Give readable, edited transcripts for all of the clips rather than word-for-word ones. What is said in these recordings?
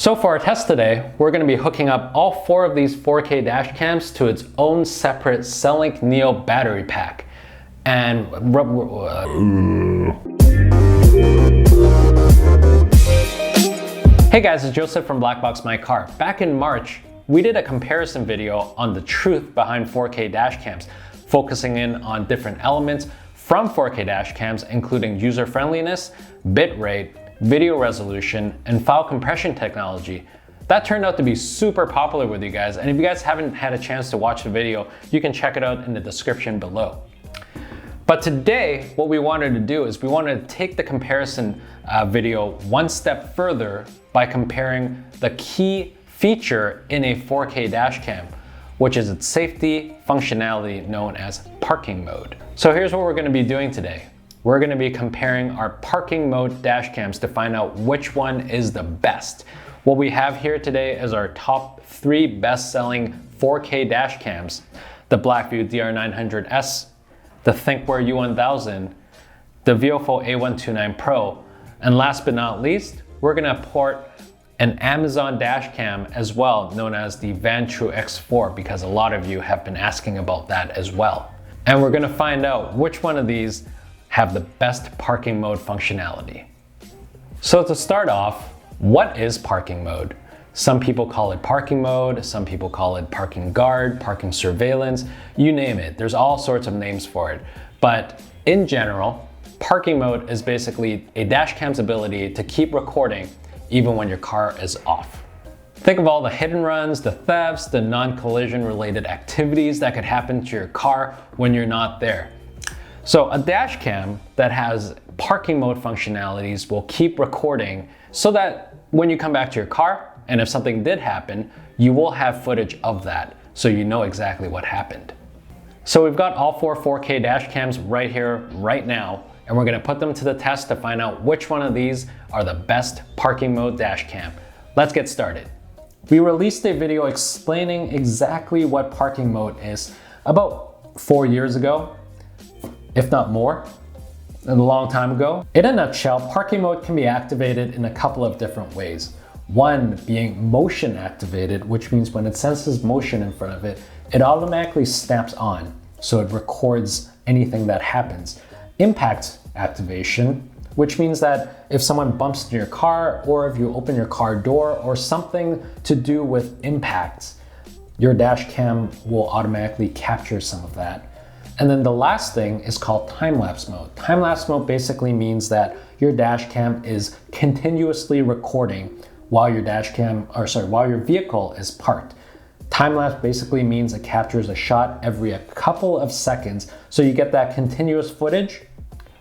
So for our test today, we're going to be hooking up all 4 of these 4K dash cams to its own separate Cellink Neo battery pack. And hey guys, it's Joseph from BlackboxMyCar. Back in March, we did a comparison video on the truth behind 4K dash cams, focusing in on different elements from 4K dash cams, including user friendliness, bitrate, video resolution, and file compression technology. That turned out to be super popular with you guys, and if you guys haven't had a chance to watch the video, you can check it out in the description below. But today, what we wanted to do is we wanted to take the comparison video one step further by comparing the key feature in a 4K dash cam, which is its safety functionality known as parking mode. So here's what we're going to be doing today. We're going to be comparing our parking mode dash cams to find out which one is the best. What we have here today is our top 3 best-selling 4K dash cams: the BlackVue DR900S, the Thinkware U1000, the VIOFO A129 Pro, and last but not least, we're going to port an Amazon dash cam as well, known as the VanTrue X4, because a lot of you have been asking about that as well. And we're going to find out which one of these have the best parking mode functionality. So to start off, what is parking mode? Some people call it parking mode, some people call it parking guard, parking surveillance, you name it. There's all sorts of names for it. But in general, parking mode is basically a dash cam's ability to keep recording even when your car is off. Think of all the hit and runs, the thefts, the non-collision related activities that could happen to your car when you're not there. So a dash cam that has parking mode functionalities will keep recording so that when you come back to your car, and if something did happen, you will have footage of that, so you know exactly what happened. So we've got all 4 4K dash cams right here, right now, and we're gonna put them to the test to find out which one of these are the best parking mode dash cam. Let's get started. We released a video explaining exactly what parking mode is about 4 years ago, if not more, a long time ago. In a nutshell, parking mode can be activated in a couple of different ways. One being motion activated, which means when it senses motion in front of it, it automatically snaps on, so it records anything that happens. Impact activation, which means that if someone bumps into your car, or if you open your car door, or something to do with impacts, your dash cam will automatically capture some of that. And then the last thing is called time-lapse mode. Time-lapse mode basically means that your dash cam is continuously recording while your while your vehicle is parked. Time-lapse basically means it captures a shot every a couple of seconds, so you get that continuous footage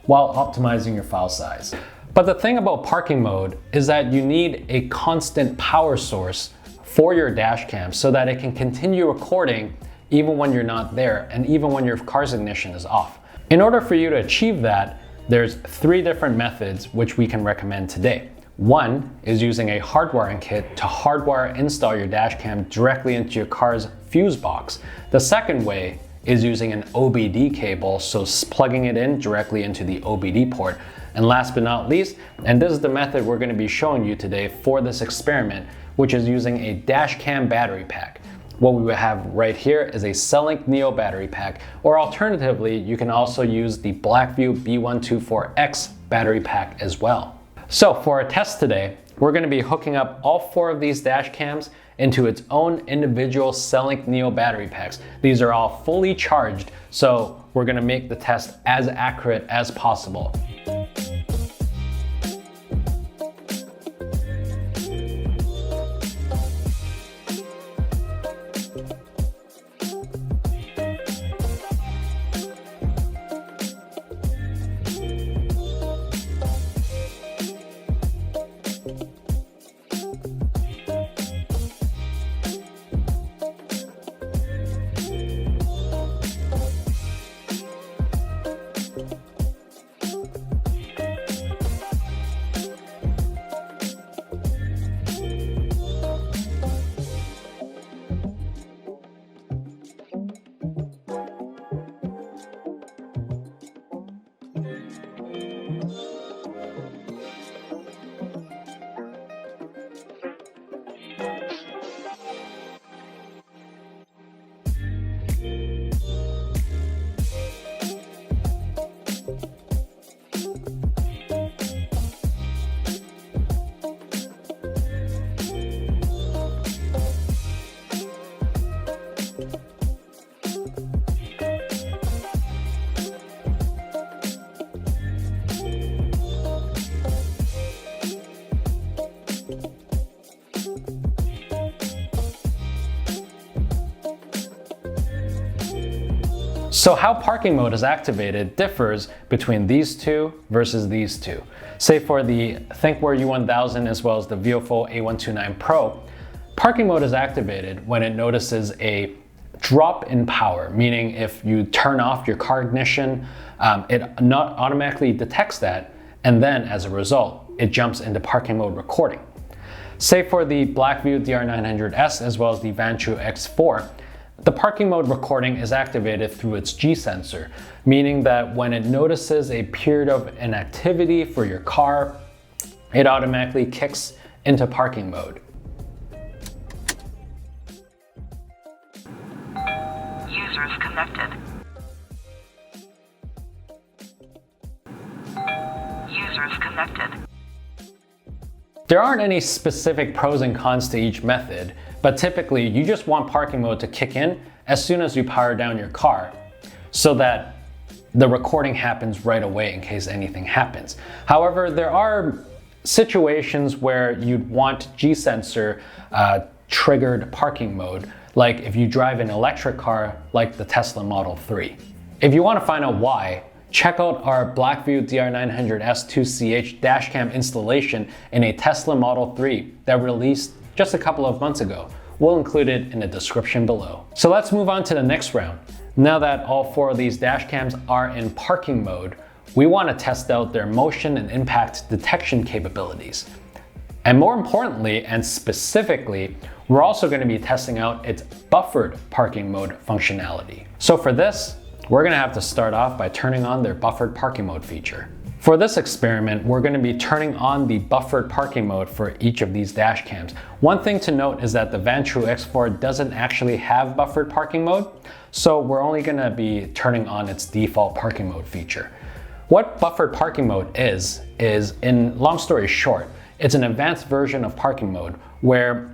while optimizing your file size. But the thing about parking mode is that you need a constant power source for your dash cam so that it can continue recording even when you're not there, and even when your car's ignition is off. In order for you to achieve that, there's 3 different methods which we can recommend today. One is using a hardwiring kit to hardwire install your dash cam directly into your car's fuse box. The second way is using an OBD cable, so plugging it in directly into the OBD port. And last but not least, and this is the method we're going to be showing you today for this experiment, which is using a dash cam battery pack. What we have right here is a Cellink Neo battery pack, or alternatively, you can also use the BlackVue B124X battery pack as well. So for our test today, we're going to be hooking up all 4 of these dash cams into its own individual Cellink Neo battery packs. These are all fully charged, so we're going to make the test as accurate as possible. So how parking mode is activated differs between these two versus these two. Say for the Thinkware U1000 as well as the VIOFO A129 Pro, parking mode is activated when it notices a drop in power, meaning if you turn off your car ignition, it not automatically detects that, and then as a result, it jumps into parking mode recording. Say for the BlackVue DR900S as well as the VIOFO X4, the parking mode recording is activated through its G sensor, meaning that when it notices a period of inactivity for your car, it automatically kicks into parking mode. Users connected. Users connected. There aren't any specific pros and cons to each method, but typically you just want parking mode to kick in as soon as you power down your car so that the recording happens right away in case anything happens. However, there are situations where you'd want G-sensor triggered parking mode, like if you drive an electric car like the Tesla Model 3. If you want to find out why, check out our BlackVue DR900S2CH dashcam installation in a Tesla Model 3 that released just a couple of months ago. We'll include it in the description below. So let's move on to the next round. Now that all four of these dashcams are in parking mode, we want to test out their motion and impact detection capabilities. And more importantly and specifically, we're also going to be testing out its buffered parking mode functionality. So for this, we're going to have to start off by turning on their buffered parking mode feature. For this experiment, we're going to be turning on the buffered parking mode for each of these dash cams. One thing to note is that the VIOFO X4 doesn't actually have buffered parking mode, so we're only going to be turning on its default parking mode feature. What buffered parking mode is in long story short, it's an advanced version of parking mode where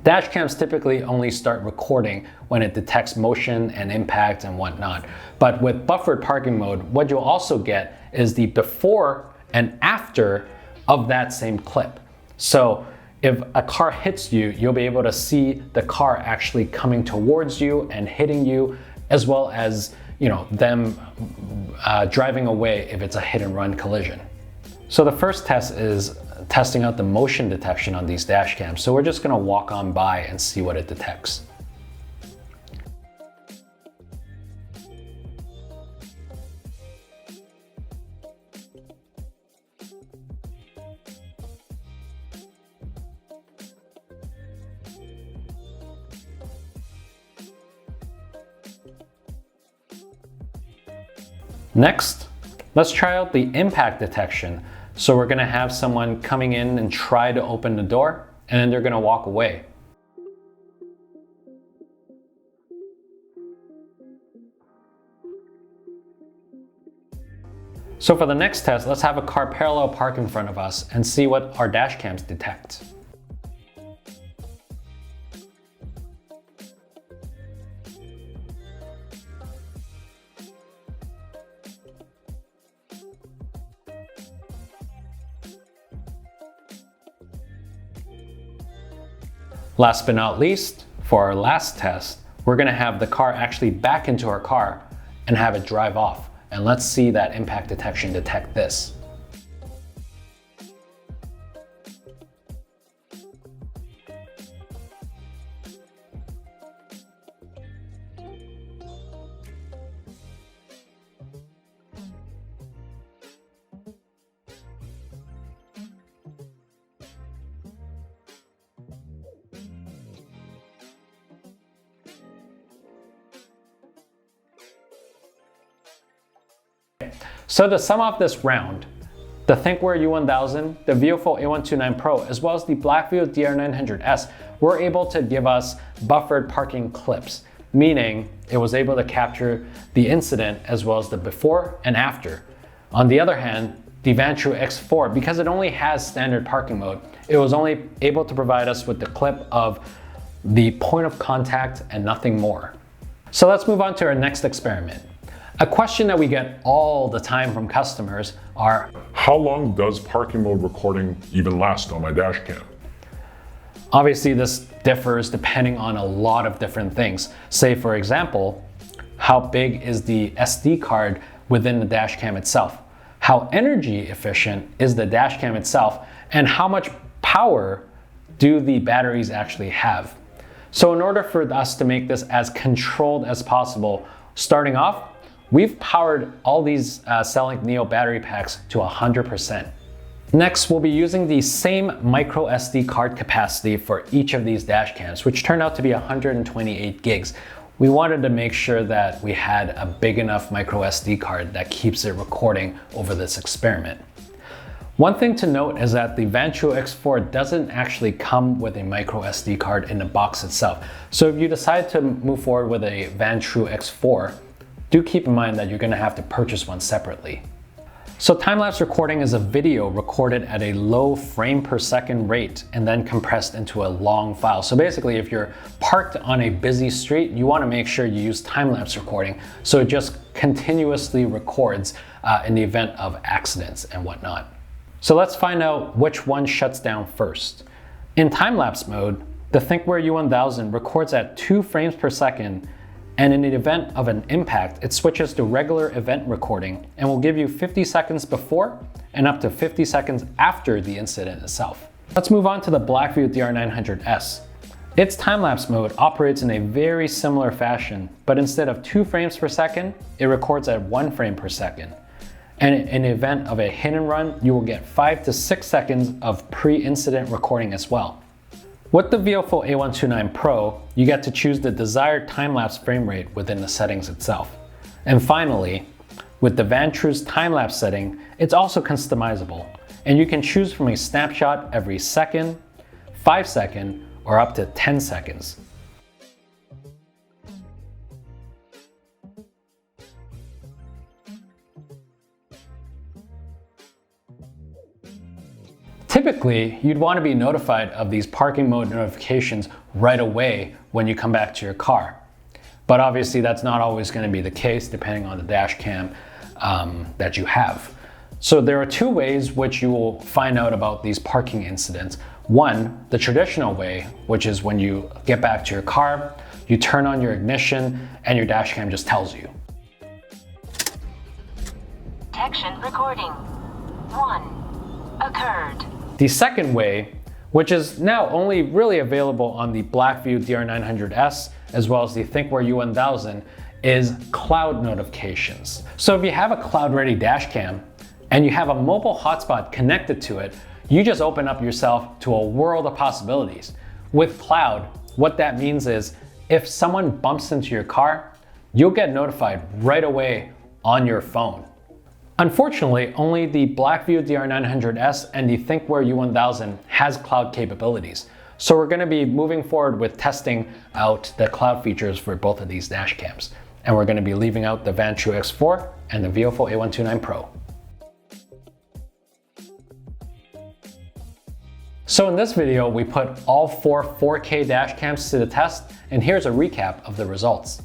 dash cams typically only start recording when it detects motion and impact and whatnot. But with buffered parking mode, what you'll also get is the before and after of that same clip. So if a car hits you, you'll be able to see the car actually coming towards you and hitting you, as well as them driving away if it's a hit and run collision. So the first test is testing out the motion detection on these dash cams. So we're just going to walk on by and see what it detects. Next, let's try out the impact detection. So we're going to have someone coming in and try to open the door, and then they're going to walk away. So for the next test, let's have a car parallel park in front of us and see what our dash cams detect. Last but not least, for our last test, we're going to have the car actually back into our car and have it drive off. And let's see that impact detection detect this. So to sum up this round, the Thinkware U1000, the VIOFO A129 Pro, as well as the BlackVue DR900S were able to give us buffered parking clips, meaning it was able to capture the incident as well as the before and after. On the other hand, the VIOFO X4, because it only has standard parking mode, it was only able to provide us with the clip of the point of contact and nothing more. So let's move on to our next experiment. A question that we get all the time from customers are, how long does parking mode recording even last on my dash cam? Obviously, this differs depending on a lot of different things. Say, for example, how big is the SD card within the dash cam itself, how energy efficient is the dash cam itself, and how much power do the batteries actually have. So in order for us to make this as controlled as possible, starting off, we've powered all these Cellink Neo battery packs to 100%. Next, we'll be using the same micro SD card capacity for each of these dash cams, which turned out to be 128 gigs. We wanted to make sure that we had a big enough micro SD card that keeps it recording over this experiment. One thing to note is that the VIOFO X4 doesn't actually come with a micro SD card in the box itself. So if you decide to move forward with a VIOFO X4, do keep in mind that you're going to have to purchase one separately. So time-lapse recording is a video recorded at a low frame per second rate and then compressed into a long file. So basically, if you're parked on a busy street, you want to make sure you use time-lapse recording so it just continuously records in the event of accidents and whatnot. So let's find out which one shuts down first. In time-lapse mode, the Thinkware U1000 records at 2 frames per second, and in the event of an impact, it switches to regular event recording and will give you 50 seconds before and up to 50 seconds after the incident itself. Let's move on to the BlackVue DR900S. Its time-lapse mode operates in a very similar fashion, but instead of 2 frames per second, it records at 1 frame per second. And in the event of a hit and run, you will get 5 to 6 seconds of pre-incident recording as well. With the VIOFO A129 Pro, you get to choose the desired time-lapse frame rate within the settings itself. And finally, with the VIOFO's time-lapse setting, it's also customizable, and you can choose from a snapshot every second, 5 seconds, or up to 10 seconds. Typically, you'd want to be notified of these parking mode notifications right away when you come back to your car. But obviously that's not always going to be the case depending on the dash cam that you have. So there are 2 ways which you will find out about these parking incidents. One, the traditional way, which is when you get back to your car, you turn on your ignition and your dash cam just tells you. Detection recording. 1. Occurred. The second way, which is now only really available on the BlackVue DR900S as well as the Thinkware U1000, is cloud notifications. So if you have a cloud-ready dash cam and you have a mobile hotspot connected to it, you just open up yourself to a world of possibilities. With cloud, what that means is if someone bumps into your car, you'll get notified right away on your phone. Unfortunately, only the BlackVue DR900S and the Thinkware U1000 has cloud capabilities. So we're going to be moving forward with testing out the cloud features for both of these dash cams. And we're going to be leaving out the VIOFO X4 and the VIOFO A129 Pro. So in this video, we put all 4 4K dash cams to the test, and here's a recap of the results.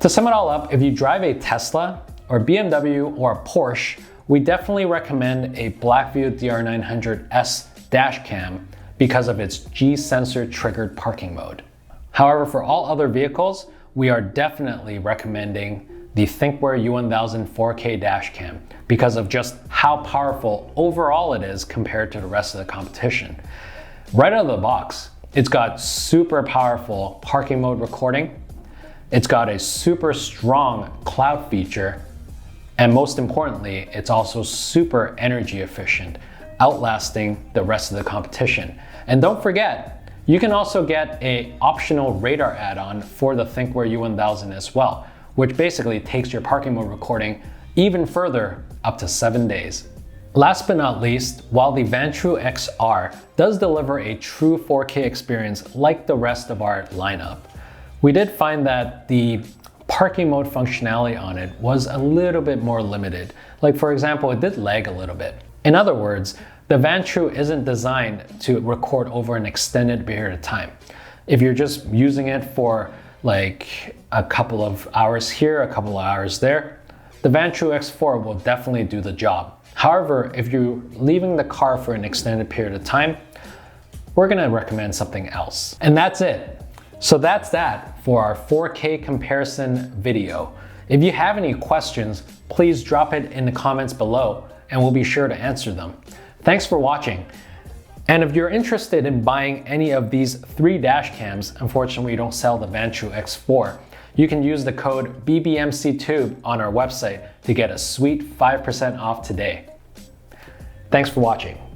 To sum it all up, if you drive a Tesla or BMW or a Porsche, we definitely recommend a BlackVue DR900S dash cam because of its G-sensor triggered parking mode. However, for all other vehicles, we are definitely recommending the Thinkware U1000 4K dash cam because of just how powerful overall it is compared to the rest of the competition. Right out of the box, it's got super powerful parking mode recording. It's got a super strong cloud feature, and most importantly, it's also super energy efficient, outlasting the rest of the competition. And don't forget, you can also get an optional radar add-on for the Thinkware U1000 as well, which basically takes your parking mode recording even further, up to 7 days. Last but not least, while the VIOFO XR does deliver a true 4K experience like the rest of our lineup, we did find that the parking mode functionality on it was a little bit more limited. Like for example, it did lag a little bit. In other words, the VIOFO isn't designed to record over an extended period of time. If you're just using it for like a couple of hours here, a couple of hours there, the VIOFO X4 will definitely do the job. However, if you're leaving the car for an extended period of time, we're gonna recommend something else. And that's it. So that's that for our 4K comparison video. If you have any questions, please drop it in the comments below and we'll be sure to answer them. Thanks for watching. And if you're interested in buying any of these 3 dash cams, unfortunately we don't sell the VIOFO X4, you can use the code BBMCTube on our website to get a sweet 5% off today. Thanks for watching.